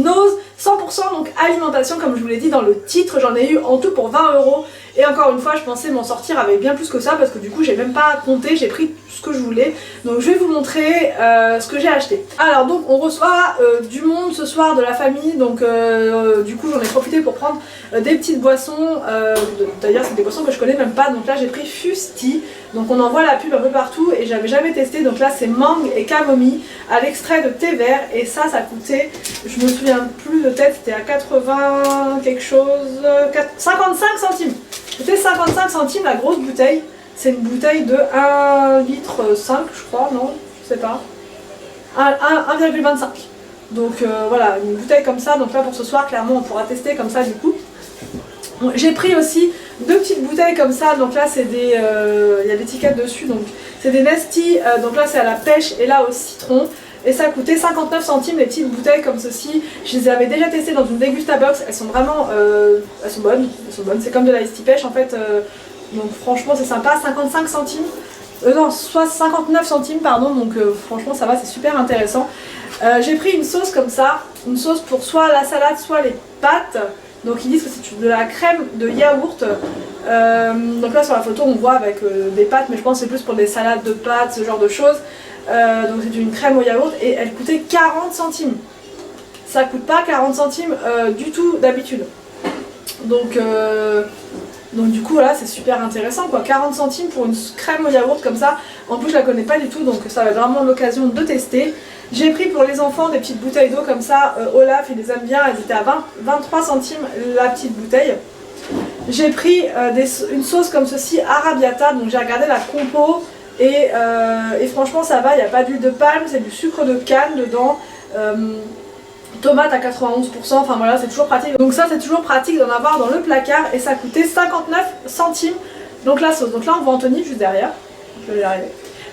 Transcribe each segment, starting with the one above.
Nose 100% donc alimentation, comme je vous l'ai dit dans le titre. J'en ai eu en tout pour 20 €. Et encore une fois, je pensais m'en sortir avec bien plus que ça parce que du coup j'ai même pas compté, j'ai pris ce que je voulais. Donc je vais vous montrer ce que j'ai acheté. Alors donc on reçoit du monde ce soir, de la famille. Donc du coup j'en ai profité pour prendre des petites boissons. D'ailleurs c'est des boissons que je connais même pas. Donc là j'ai pris Fusti. Donc on en voit la pub un peu partout et j'avais jamais testé. Donc là c'est mangue et camomille à l'extrait de thé vert. Et ça coûtait, je me souviens plus de tête, c'était à 80 quelque chose, 55 centimes. C'était 55 centimes la grosse bouteille. C'est une bouteille de 1,5 litre je crois, non, je sais pas. 1,25. Donc voilà, une bouteille comme ça. Donc là pour ce soir, clairement on pourra tester comme ça du coup. J'ai pris aussi deux petites bouteilles comme ça. Donc là c'est des, il y a l'étiquette dessus. Donc c'est des Nesty. Donc là c'est à la pêche et là au citron. Et ça coûtait 59 centimes les petites bouteilles comme ceci. Je les avais déjà testées dans une Degustabox. Elles sont vraiment, elles sont bonnes. C'est comme de la Ice pêche en fait. Donc franchement c'est sympa. 55 centimes. Non, soit 59 centimes pardon. Donc franchement ça va, c'est super intéressant. J'ai pris une sauce comme ça. Une sauce pour soit la salade, soit les pâtes. Donc ils disent que c'est de la crème de yaourt. Donc là sur la photo on voit avec des pâtes, mais je pense que c'est plus pour des salades de pâtes, ce genre de choses. Donc c'est une crème au yaourt et elle coûtait 40 centimes. Ça coûte pas 40 centimes du tout d'habitude. Donc du coup voilà, c'est super intéressant quoi. 40 centimes pour une crème au yaourt comme ça. En plus je la connais pas du tout, donc ça va être vraiment l'occasion de tester. J'ai pris pour les enfants des petites bouteilles d'eau comme ça. Olaf il les aime bien, elles étaient à 23 centimes la petite bouteille. J'ai pris une sauce comme ceci, arrabbiata, donc j'ai regardé la compo. Et franchement ça va, il n'y a pas d'huile de palme, c'est du sucre de canne dedans, tomate à 91%, enfin voilà c'est toujours pratique. Donc ça c'est toujours pratique d'en avoir dans le placard et ça coûtait 59 centimes donc la sauce. Donc là on voit Anthony juste derrière, je vais y arriver,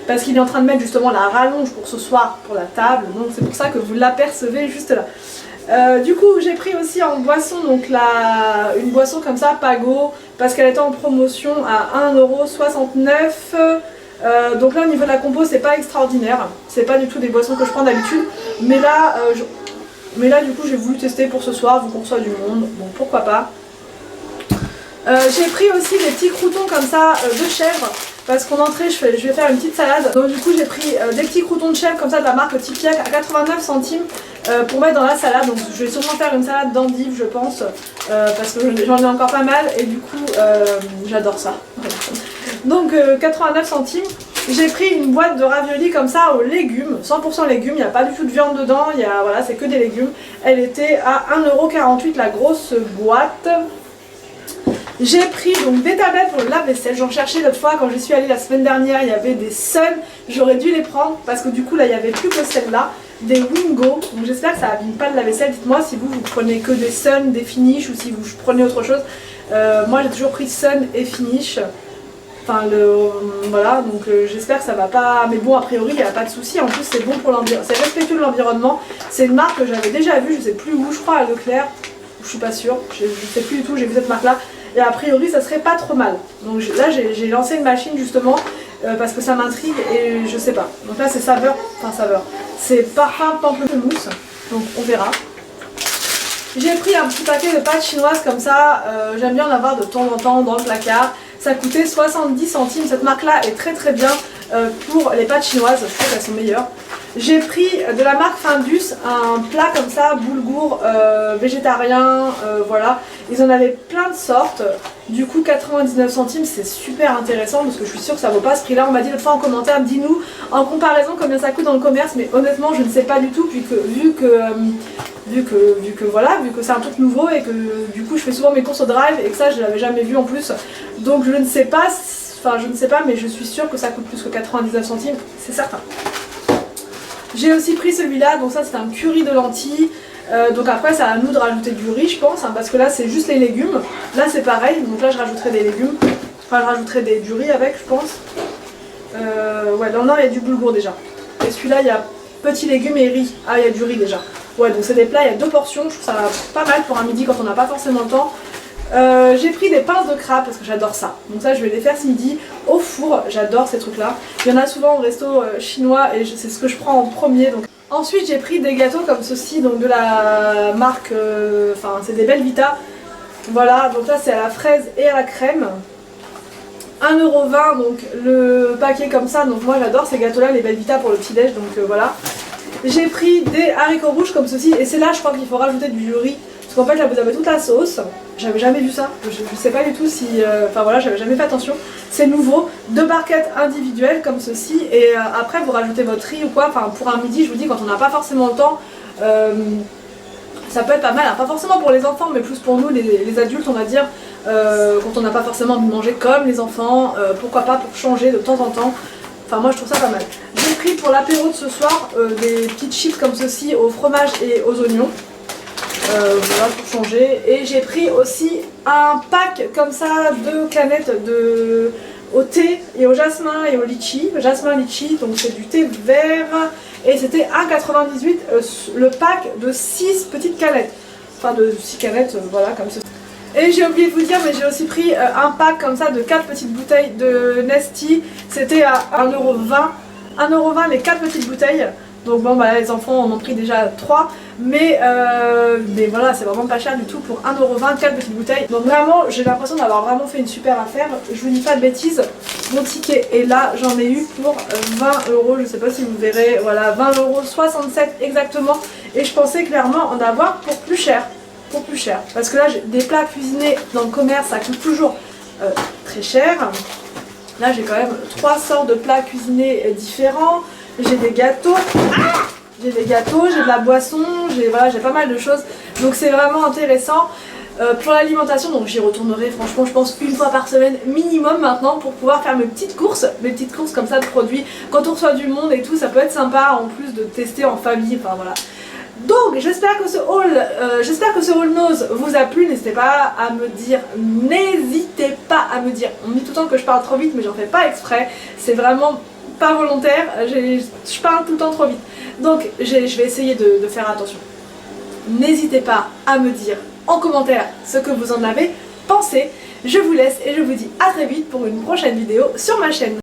parce qu'il est en train de mettre justement la rallonge pour ce soir pour la table, donc c'est pour ça que vous l'apercevez juste là. Du coup j'ai pris aussi en boisson donc une boisson comme ça, Pago, parce qu'elle était en promotion à 1,69 €. Donc là au niveau de la compo c'est pas extraordinaire, c'est pas du tout des boissons que je prends d'habitude, mais là du coup j'ai voulu tester pour ce soir vu qu'on reçoit du monde, donc pourquoi pas. J'ai pris aussi des petits croûtons comme ça de chèvre, parce qu'en entrée je vais faire une petite salade. Donc du coup j'ai pris des petits croûtons de chèvre comme ça de la marque Tipiac à 89 centimes pour mettre dans la salade. Donc je vais sûrement faire une salade d'endives je pense, parce que j'en ai encore pas mal et du coup j'adore ça. Donc 89 centimes. J'ai pris une boîte de raviolis comme ça aux légumes, 100% légumes, il n'y a pas du tout de viande dedans, voilà, c'est que des légumes. Elle était à 1,48 € la grosse boîte. J'ai pris donc des tablettes pour le lave-vaisselle, j'en cherchais l'autre fois quand j'y suis allée la semaine dernière, il y avait des Sun, j'aurais dû les prendre parce que du coup là il n'y avait plus que celle-là, des Wingo, donc j'espère que ça n'abîme pas le lave-vaisselle. Dites-moi si vous prenez que des Sun, des Finish ou si vous prenez autre chose. Moi j'ai toujours pris Sun et Finish. Enfin voilà, donc j'espère que ça va pas, mais bon a priori il n'y a pas de souci. En plus c'est bon pour l'environnement, c'est respectueux de l'environnement. C'est une marque que j'avais déjà vue, je sais plus où, je crois à Leclerc, je suis pas sûre, je sais plus du tout, j'ai vu cette marque là et a priori ça serait pas trop mal. Donc là j'ai lancé une machine justement parce que ça m'intrigue et je sais pas. Donc là c'est saveur, c'est parfum pamplemousse, donc on verra. J'ai pris un petit paquet de pâtes chinoises comme ça, j'aime bien en avoir de temps en temps dans le placard. Ça coûtait 70 centimes, cette marque là est très très bien pour les pâtes chinoises, je trouve qu'elles sont meilleures. J'ai pris de la marque Findus un plat comme ça, boulgour végétarien, voilà. Ils en avaient plein de sortes, du coup 99 centimes c'est super intéressant parce que je suis sûre que ça vaut pas ce prix là. On m'a dit l'autre fois en commentaire, dis-nous en comparaison combien ça coûte dans le commerce, mais honnêtement je ne sais pas du tout vu que voilà, vu que c'est un truc nouveau et que du coup je fais souvent mes courses au drive et que ça je l'avais jamais vu en plus, donc je ne sais pas, mais je suis sûre que ça coûte plus que 99 centimes, c'est certain. J'ai aussi pris celui-là, donc ça c'est un curry de lentilles, donc après c'est à nous de rajouter du riz je pense, hein, parce que là c'est juste les légumes, là c'est pareil, donc là je rajouterai des légumes, enfin je rajouterai du riz avec je pense. Ouais, non il y a du boulgour déjà, et celui-là il y a petits légumes et riz, ah il y a du riz déjà. Ouais, donc c'est des plats, il y a 2 portions, je trouve ça pas mal pour un midi quand on n'a pas forcément le temps. J'ai pris des pinces de crabe parce que j'adore ça. Donc ça je vais les faire ce midi au four, j'adore ces trucs là. Il y en a souvent au resto chinois et c'est ce que je prends en premier. Donc Ensuite j'ai pris des gâteaux comme ceci, donc de la marque, enfin c'est des Belvita. Voilà, donc là c'est à la fraise et à la crème. 1,20 € donc le paquet comme ça, donc moi j'adore ces gâteaux là, les Belvita pour le petit déj, donc voilà. J'ai pris des haricots rouges comme ceci, et c'est là je crois qu'il faut rajouter du riz, parce qu'en fait là vous avez toute la sauce, j'avais jamais vu ça, je sais pas du tout si, enfin voilà, j'avais jamais fait attention, c'est nouveau, 2 barquettes individuelles comme ceci, et après vous rajoutez votre riz ou quoi, enfin pour un midi je vous dis quand on n'a pas forcément le temps, ça peut être pas mal, hein, pas forcément pour les enfants mais plus pour nous les adultes on va dire, quand on n'a pas forcément envie de manger comme les enfants, pourquoi pas pour changer de temps en temps. Enfin moi je trouve ça pas mal. J'ai pris pour l'apéro de ce soir des petites chips comme ceci au fromage et aux oignons. Voilà pour changer. Et j'ai pris aussi un pack comme ça de canettes au thé et au jasmin et au litchi. Jasmin litchi, donc c'est du thé vert. Et c'était 1,98 € le pack de 6 petites canettes. Enfin de 6 canettes, voilà comme ça. Et j'ai oublié de vous dire, mais j'ai aussi pris un pack comme ça de 4 petites bouteilles de Nestea. C'était à 1,20 €. 1,20 € les 4 petites bouteilles. Donc bon bah les enfants en ont pris déjà 3. Mais voilà, c'est vraiment pas cher du tout pour 1,20 €, 4 petites bouteilles. Donc vraiment, j'ai l'impression d'avoir vraiment fait une super affaire. Je vous dis pas de bêtises. Mon ticket est là, j'en ai eu pour 20 €. Je sais pas si vous verrez. Voilà, 20,67 € exactement. Et je pensais clairement en avoir pour plus cher. Plus cher, parce que là des plats cuisinés dans le commerce ça coûte toujours très cher. Là j'ai quand même 3 sortes de plats cuisinés différents, j'ai des gâteaux, j'ai de la boisson, j'ai pas mal de choses, donc c'est vraiment intéressant. Pour l'alimentation, donc j'y retournerai franchement je pense une fois par semaine minimum maintenant pour pouvoir faire mes petites courses comme ça de produits. Quand on reçoit du monde et tout, ça peut être sympa en plus de tester en famille, enfin voilà. Donc j'espère que ce haul nose vous a plu, n'hésitez pas à me dire, on me dit tout le temps que je parle trop vite mais j'en fais pas exprès, c'est vraiment pas volontaire, je parle tout le temps trop vite, donc je vais essayer de faire attention. N'hésitez pas à me dire en commentaire ce que vous en avez pensé, je vous laisse et je vous dis à très vite pour une prochaine vidéo sur ma chaîne.